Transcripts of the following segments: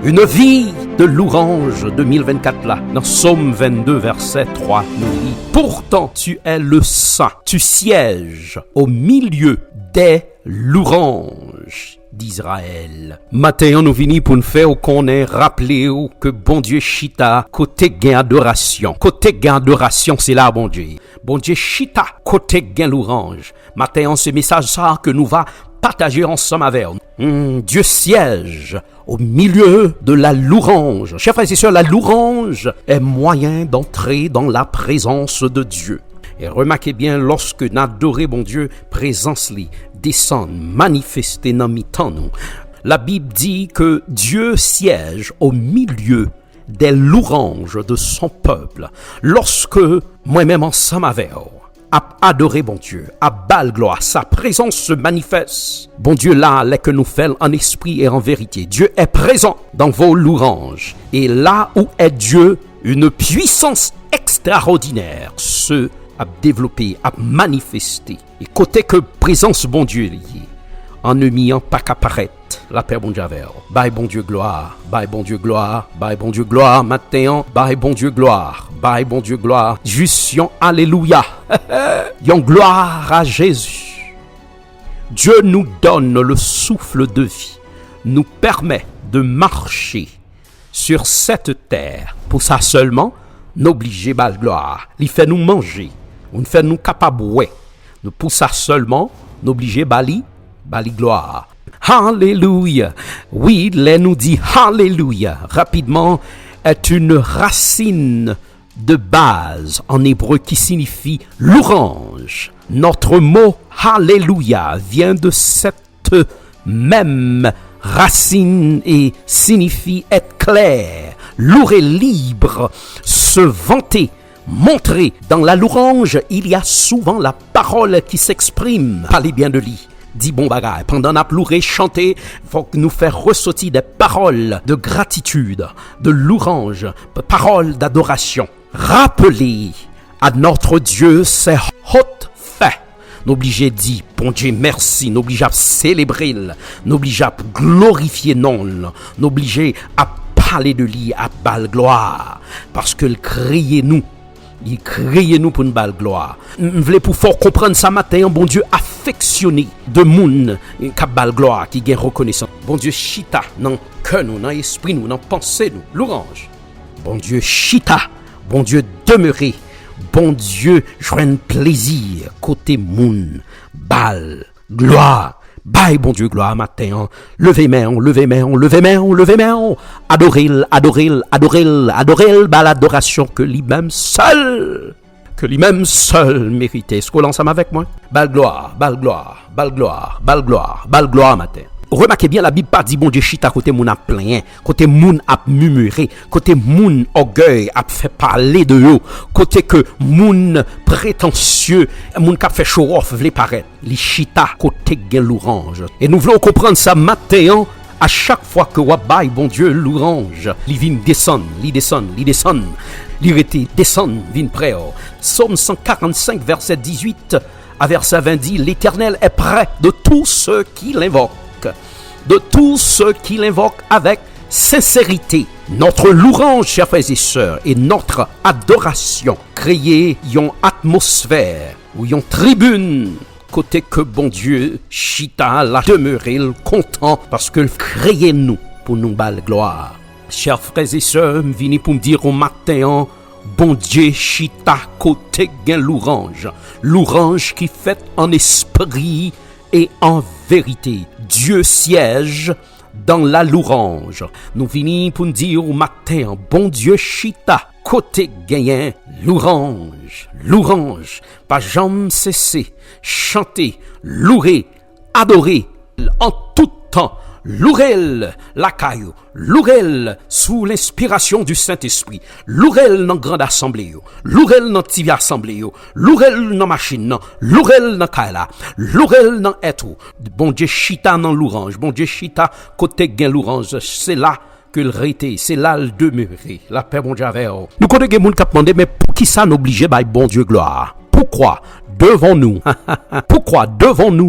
Une vie de louange 2024 là. Dans Psaume 22, verset 3, nous dit « Pourtant tu es le saint, tu sièges au milieu des louanges d'Israël. » Matin, nous venons pour nous faire qu'on ait rappelé que bon Dieu chita côté gain adoration. Côté gain adoration, c'est là bon Dieu. Bon Dieu chita côté gain louange. Matin, ce message ça que nous va partager ensemble avec vous. Dieu siège au milieu de la louange. Chers frères et sœurs, la louange est moyen d'entrer dans la présence de Dieu. Et remarquez bien, lorsque nous adorons bon Dieu, présence li descend, manifesté dans mi-temps nous. La Bible dit que Dieu siège au milieu des louanges de son peuple. Lorsque moi-même ensemble avec vous, à adorer bon Dieu, à bal gloire, sa présence se manifeste. Bon Dieu là, là que nous faisons en esprit et en vérité. Dieu est présent dans vos louanges. Et là où est Dieu, une puissance extraordinaire se a développé, a manifesté. Et côté que présence bon Dieu lié, en ne m'ayant pas qu'apparaître, la paix bon Dieu avec. Bye bon Dieu gloire, bye bon Dieu gloire, bye bon Dieu gloire, matin, bye bon Dieu gloire, bye bon Dieu gloire, juste alléluia, yon gloire à Jésus. Dieu nous donne le souffle de vie, nous permet de marcher sur cette terre. Pour ça seulement, n'obliger bal gloire, il fait nous manger, on fait nous capables ouais. Pour ça seulement, n'obliger bali gloire. Alléluia. Oui, il nous dit Alléluia. Rapidement, est une racine de base en hébreu qui signifie louange. Notre mot Alléluia vient de cette même racine et signifie être clair, louer libre, se vanter. Montrer dans la louange, il y a souvent la parole qui s'exprime. Parlez bien de lui. Dit bon bagay. Pendant la plouré, chanter, faut nous faire ressortir des paroles de gratitude, de louange, paroles d'adoration. Rappelez à notre Dieu ses hautes faits. N'obligez dit, bon Dieu merci, n'obligez à célébrer, n'obligez à glorifier non, n'obligez à parler de lui, à bal gloire, parce que le criez nous. Il crée nous pour une belle gloire. Nous voulons pour fort comprendre ça matin, bon Dieu affectionné de moun qui a belle gloire, qui gagne reconnaissance. Bon Dieu chita dans cœur nous, dans esprit nous, dans pensée nous, louange. Bon Dieu chita, bon Dieu demeuré, bon Dieu joigne plaisir côté moun, belle gloire. Bye, bon Dieu, gloire, matin, levez main, adorez, bah l'adoration que lui-même seul méritait. Est-ce qu'on l'ensemble avec moi? Bal gloire, matin. Remarquez bien, la Bible pas dit bon Dieu chita côté moun a plein, côté moun a murmuré, côté moun orgueil a fait parler de eux, côté que moun prétentieux, moun qui a fait show off vle paraître, li chita côté gen louange. Et nous voulons comprendre ça matin, à chaque fois que wabay bon Dieu louange, li vin descend, li descend, li rete descend vin près. Psaume 145 verset 18 à verset 20 dit l'Éternel est près de tous ceux qui l'invoquent. De tous ceux qui l'invoquent avec sincérité. Notre louange, chers frères et sœurs, et notre adoration créer une atmosphère ou une tribune côté que bon Dieu chita la demeurer content parce que créer nous pour nous bal gloire. Chers frères et sœurs, venez pour me dire au matin, bon Dieu chita côté gain louange qui fait en esprit et en vérité. Dieu siège dans la louange. Nous venons pour nous dire au matin, bon Dieu chita, côté gagnant, louange, pas jamais cesser, chanter, louer, adorer, en tout temps, louer la caillou, louer sous l'inspiration du Saint-Esprit, louer dans grande assemblée, louer dans petite assemblée, louer dans machine, louer dans kaila, louer dans etou. Bon Dieu chita dans louange, bon Dieu chita côté gain louange, c'est là que le rété, c'est là le demeurer. La paix bon Dieu avec vous. Nous connaissons des gens qui demandent mais pour qui ça n'oblige by bon Dieu gloire? Pourquoi devons-nous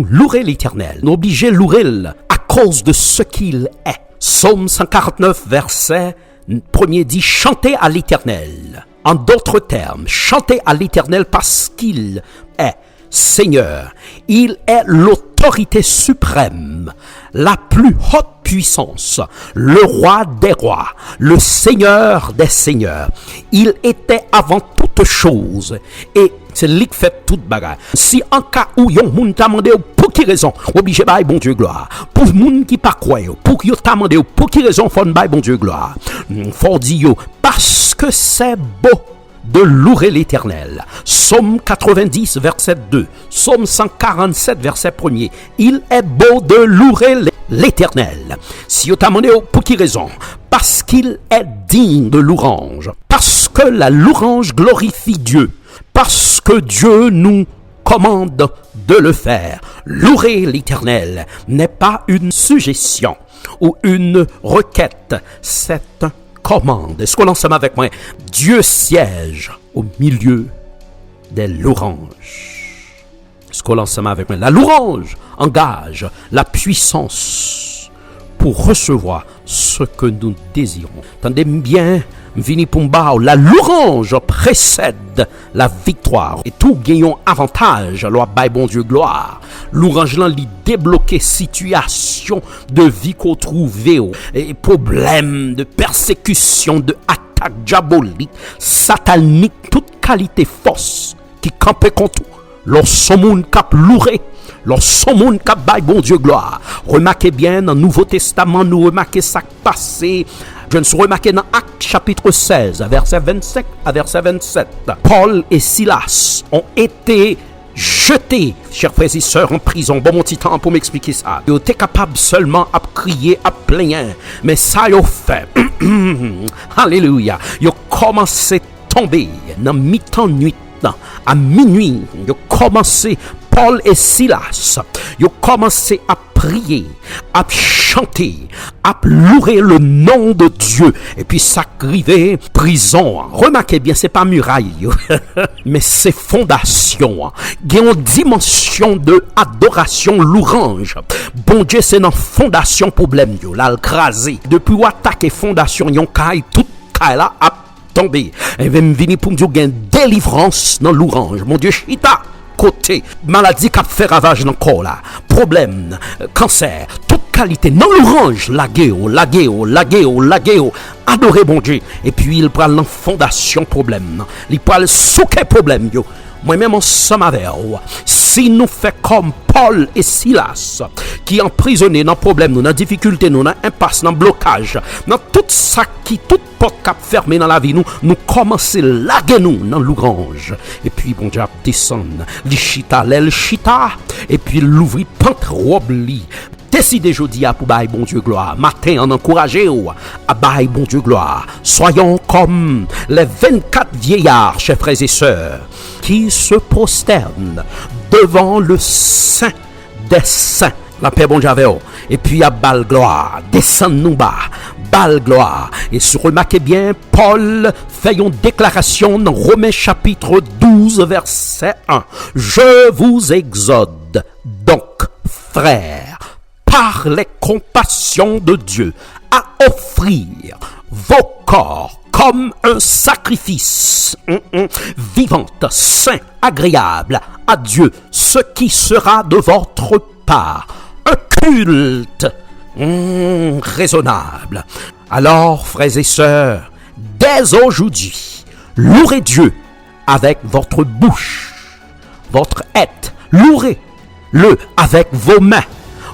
louer l'Éternel? Nous obliger louer à cause de ce qu'il est. Psaume 149, verset 1er dit « Chantez à l'Éternel ». En d'autres termes, chantez à l'Éternel parce qu'il est Seigneur. Il est l'autorité suprême, la plus haute puissance, le roi des rois, le Seigneur des seigneurs. Il était avant toute chose et c'est lui qui fait toute bagarre. Si en cas où yon moun t'a demandé pour qui raison, obligé bail bon Dieu gloire. Pour moun qui pas croire, pour qui t'a demandé pour qui raison faut bail bon Dieu gloire. Faut dire parce que c'est beau de louer l'Éternel. Psaume 90, verset 2. Psaume 147, verset 1er. Il est beau de louer l'Éternel. Si vous t'a demandé pour qui raison? Parce qu'il est digne de louange. Parce que la louange glorifie Dieu. Parce que Dieu nous commande de le faire. Louer l'Éternel n'est pas une suggestion ou une requête. C'est un commande. Est-ce qu'on ensemble avec moi? Dieu siège au milieu des louanges. Est-ce qu'on ensemble avec moi? La louange engage la puissance pour recevoir ce que nous désirons. Tendez bien, vini Pumba, la louange précède la victoire. Et tout gagnons avantage, loi bail bon Dieu gloire. Louange là li débloquer situation de vie qu'on trouve et problème de persécution, de attaque diabolique, satanique, toute qualité force qui campait contre tout. Lorsqu'on moun cap loué, lorsqu'on moun cap bail bon Dieu gloire. Remarquez bien dans le Nouveau Testament, nous remarquez ça passé. Je ne suis remarqué dans Actes chapitre 16, verset 25 à verset 27. Paul et Silas ont été jetés, chers frères et sœurs, en prison. Bon, mon petit temps pour m'expliquer ça. Ils étaient capables seulement à crier, à plaindre. Mais ça, ils ont fait. Alléluia. Ils ont commencé à tomber dans mi-temps nuit. À minuit, ils ont commencé, Paul et Silas, ils ont commencé à prier, à chanter, à louer le nom de Dieu. Et puis ça crivait prison. Remarquez bien, c'est pas muraille, mais c'est fondation. Il y a une dimension de adoration, louange. Bon Dieu, c'est dans fondation problème, là, le crasé. Depuis ou attaquer fondation, yon caille, toute caille là, à tomber. Et même venir pour me dire qu'il délivrance dans l'orange. Mon Dieu, chita, côté, maladie qui fait ravage dans le corps là, problème, cancer, toute qualité, dans l'orange, laguéo, adorez bon Dieu. Et puis il prend la fondation problème, il prend le souquet problème, yo. Moi-même ensemble avec vous, si nous faisons comme Paul et Silas, qui emprisonnés dans le problème, dans la difficulté, dans l'impasse, dans le blocage, dans tout ça qui, toute porte cap fermée dans la vie, nous commençons à laguer nous dans l'orange. Et puis, bon Dieu, descend, l'chita, l'chita, et puis l'ouvrir, pente robe li. Décidez jeudi à pour bail bon Dieu gloire. Matin, on encourage à bail bon Dieu gloire. Soyons comme les 24 vieillards, chers frères et sœurs, qui se prosternent devant le Saint des Saints. La paix bon Dieu avec eux. Et puis à balle gloire, descend nous bas, balle gloire. Et se remarquez bien, Paul fait une déclaration dans Romains chapitre 12, verset 1. Je vous exhorte donc, frères, par les compassions de Dieu, à offrir vos corps comme un sacrifice vivant, saint, agréable à Dieu, ce qui sera de votre part un culte raisonnable. Alors, frères et sœurs, dès aujourd'hui, louez Dieu avec votre bouche, votre être, louez-le avec vos mains,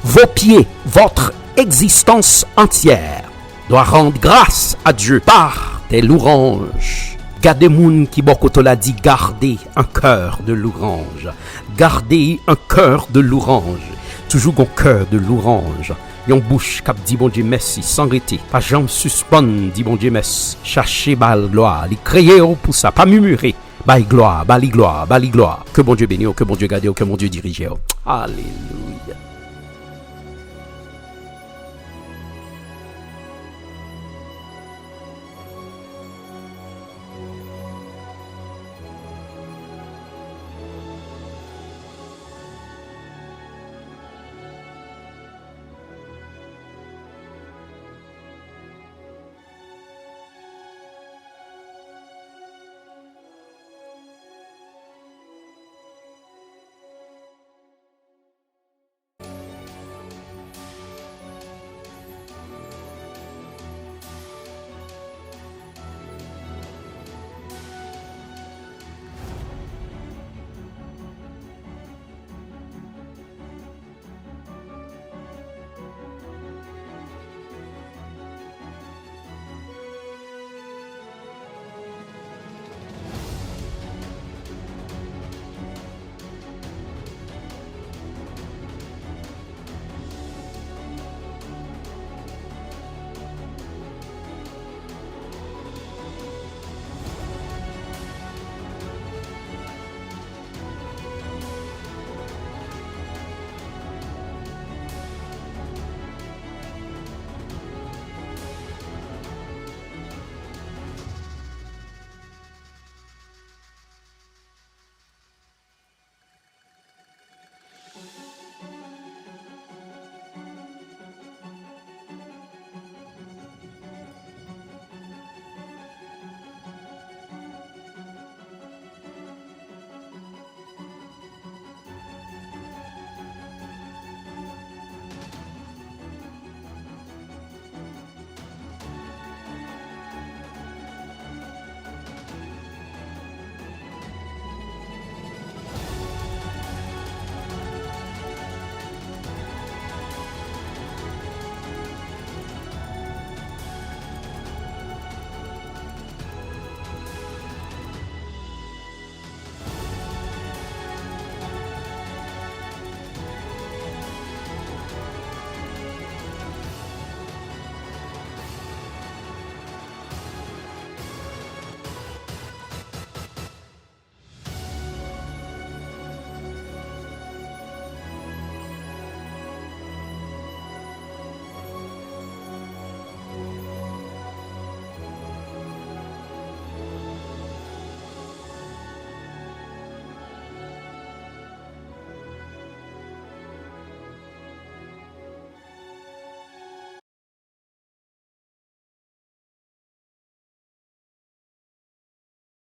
vos pieds, votre existence entière doit rendre grâce à Dieu par des louanges. Gardez moun qui beaucoup l'a dit, gardez un cœur de louange. Gardez un cœur de louange. Toujours un cœur de louange. Yon bouche cap dit bon Dieu merci sans arrêter. Pas jambe suspend dit bon Dieu merci. Cherchez bal gloire. Li créer pour ça, pas murmurer. Bali gloire, bali gloire, bali gloire. Que bon Dieu bénisse, que bon Dieu garde, que bon Dieu dirige. Alléluia.